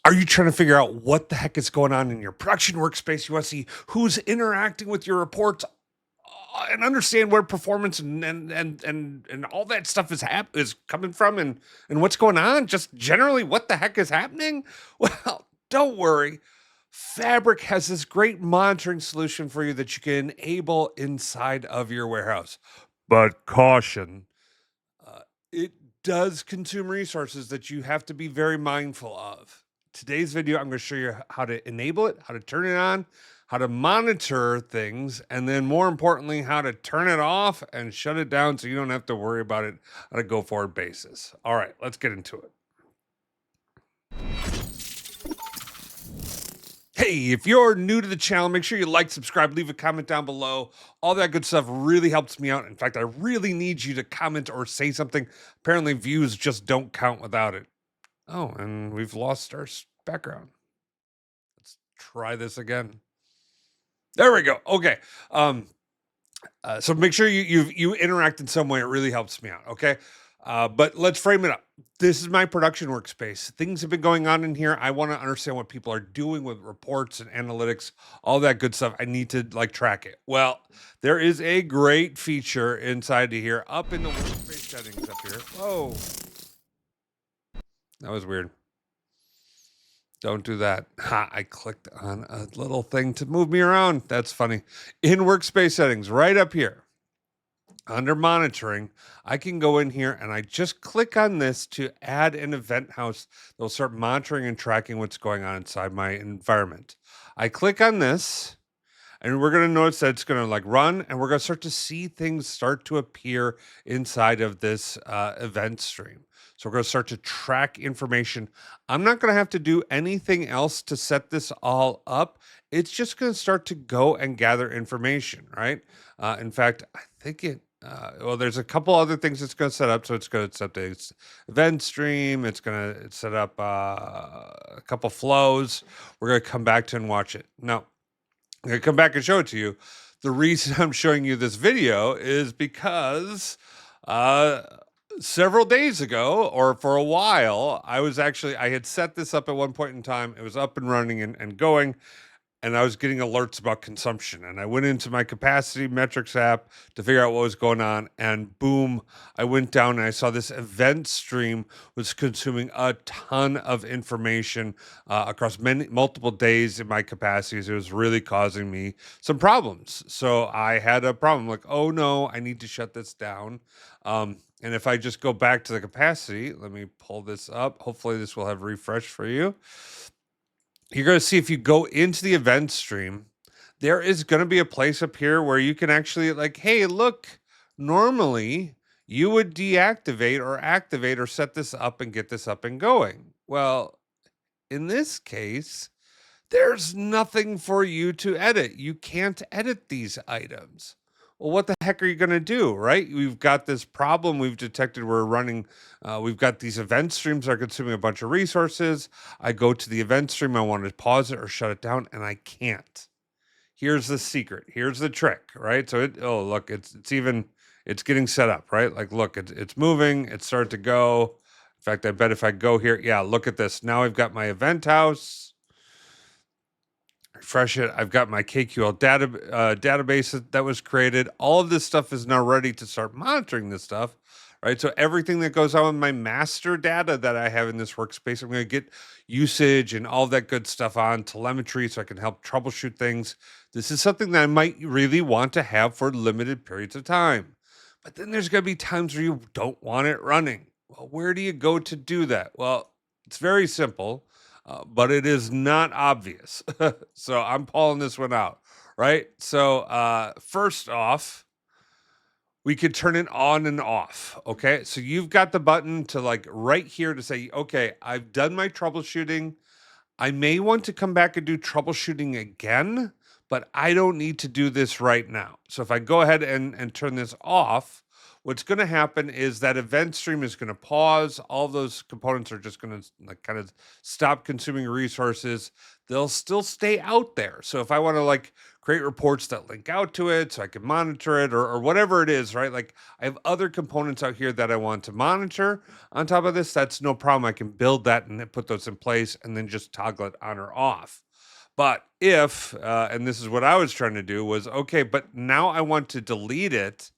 Are you trying to figure out what the heck is going on in your production workspace? You want to see who's interacting with your reports and understand where performance and all that stuff is coming from and what's going on. Just generally, what the heck is happening? Well, don't worry. Fabric has this great monitoring solution for you that you can enable inside of your warehouse. But caution, it does consume resources that you have to be very mindful of. Today's video, I'm going to show you how to enable it, how to turn it on, how to monitor things, and then more importantly, how to turn it off and shut it down so you don't have to worry about it on a go-forward basis. All right, let's get into it. Hey, if you're new to the channel, make sure you like, subscribe, leave a comment down below. All that good stuff really helps me out. In fact, I really need you to comment or say something. Apparently, views just don't count without it. Oh, and we've lost our background. Let's try this again. There we go. Okay. So make sure you interact in some way. It really helps me out. Okay. But let's frame it up. This is my production workspace. Things have been going on in here. I want to understand what people are doing with reports and analytics, all that good stuff. I need to like track it. Well, there is a great feature inside of here up in the workspace settings up here. Whoa. That was weird. Don't do that. Ha, I clicked on a little thing to move me around. That's funny. In workspace settings, right up here, under monitoring, I can go in here and I just click on this to add an event house that'll start monitoring and tracking what's going on inside my environment. I click on this and we're going to notice that it's going to like run and we're going to start to see things start to appear inside of this event stream. So we're going to start to track information. I'm not going to have to do anything else to set this all up. It's just going to start to go and gather information, right? In fact, I think well, there's a couple other things it's going to set up. So it's going to set up the event stream. It's going to set up a couple flows. We're going to come back to and watch it. Now, I'm going to come back and show it to you. The reason I'm showing you this video is because several days ago, or for a while, I had set this up at one point in time. It was up and running and going, and I was getting alerts about consumption. And I went into my capacity metrics app to figure out what was going on. And boom, I went down and I saw this event stream was consuming a ton of information across multiple days in my capacities. It was really causing me some problems. So I had a problem like, oh no, I need to shut this down. And if I just go back to the capacity, let me pull this up. Hopefully this will have refreshed for you. You're going to see if you go into the event stream, there is going to be a place up here where you can actually like, hey, look, normally you would deactivate or activate or set this up and get this up and going. Well, in this case, there's nothing for you to edit. You can't edit these items. Well, what the heck are you going to do, right? We've got this problem we've detected. We're running, we've got these event streams that are consuming a bunch of resources. I go to the event stream. I want to pause it or shut it down, and I can't. Here's the secret. Here's the trick, right? So oh, look, it's getting set up, right? Like, look, it's moving. It's starting to go. In fact, I bet if I go here, yeah, look at this. Now I've got my event house. Refresh it. I've got my KQL database that was created. All of this stuff is now ready to start monitoring this stuff, right? So everything that goes on with my master data that I have in this workspace, I'm going to get usage and all that good stuff on telemetry so I can help troubleshoot things. This is something that I might really want to have for limited periods of time. But then there's going to be times where you don't want it running. Well, where do you go to do that? Well, it's very simple. But it is not obvious. So I'm pulling this one out, right? So first off, we could turn it on and off. Okay. So you've got the button to like right here to say, okay, I've done my troubleshooting. I may want to come back and do troubleshooting again, but I don't need to do this right now. So if I go ahead and turn this off, what's going to happen is that event stream is going to pause. All those components are just going to like kind of stop consuming resources. They'll still stay out there. So if I want to like create reports that link out to it so I can monitor it or whatever it is, right? Like I have other components out here that I want to monitor on top of this. That's no problem. I can build that and then put those in place and then just toggle it on or off. But if, and this is what I was trying to do, was okay, but now I want to delete it.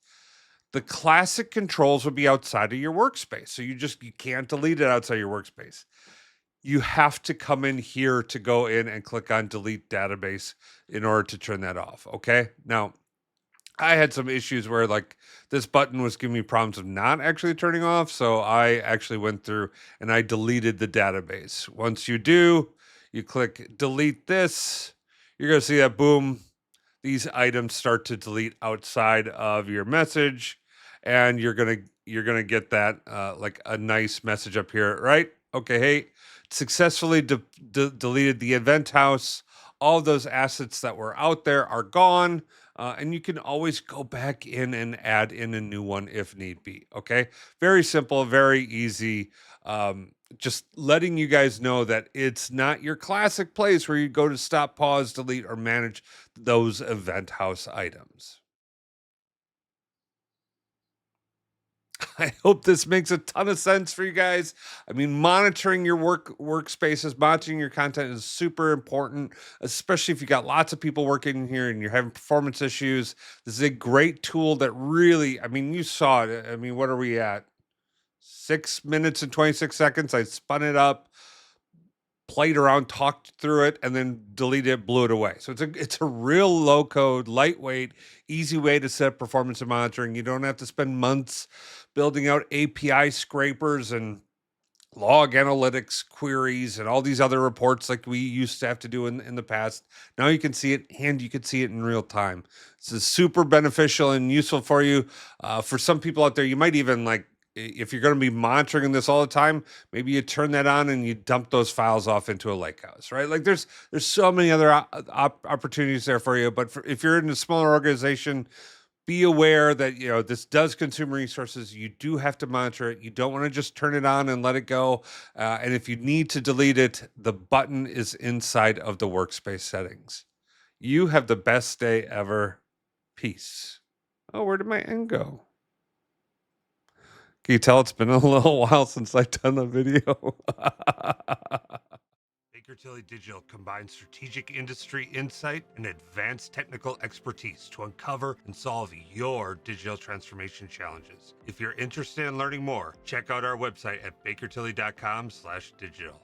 The classic controls would be outside of your workspace. So you can't delete it outside your workspace. You have to come in here to go in and click on delete database in order to turn that off. Okay. Now, I had some issues where like this button was giving me problems of not actually turning off. So I actually went through and I deleted the database. Once you do, you click delete this, you're going to see that boom, these items start to delete outside of your message and you're going to get that like a nice message up here, right? Okay, hey, successfully deleted the event house. All those assets that were out there are gone. And you can always go back in and add in a new one if need be. Okay. Very simple, very easy. Just letting you guys know that it's not your classic place where you go to stop, pause, delete, or manage those event house items. I hope this makes a ton of sense for you guys. I mean, monitoring your workspaces, monitoring your content is super important, especially if you got lots of people working in here and you're having performance issues. This is a great tool that really, I mean, you saw it. I mean, what are we at? 6 minutes and 26 seconds. I spun it up, played around, talked through it, and then deleted it, blew it away. So it's a real low code, lightweight, easy way to set performance and monitoring. You don't have to spend months building out API scrapers and log analytics queries and all these other reports like we used to have to do in the past. Now you can see it and you can see it in real time. This is super beneficial and useful for you. For some people out there, you might even like, if you're going to be monitoring this all the time, maybe you turn that on and you dump those files off into a lakehouse, right? Like there's so many other opportunities there for you. But if you're in a smaller organization, be aware that this does consume resources. You do have to monitor it. You don't want to just turn it on and let it go. And if you need to delete it, the button is inside of the workspace settings. You have the best day ever. Peace. Oh, where did my end go? Can you tell it's been a little while since I've done the video? Baker Tilly Digital combines strategic industry insight and advanced technical expertise to uncover and solve your digital transformation challenges. If you're interested in learning more, check out our website at bakertilly.com/digital.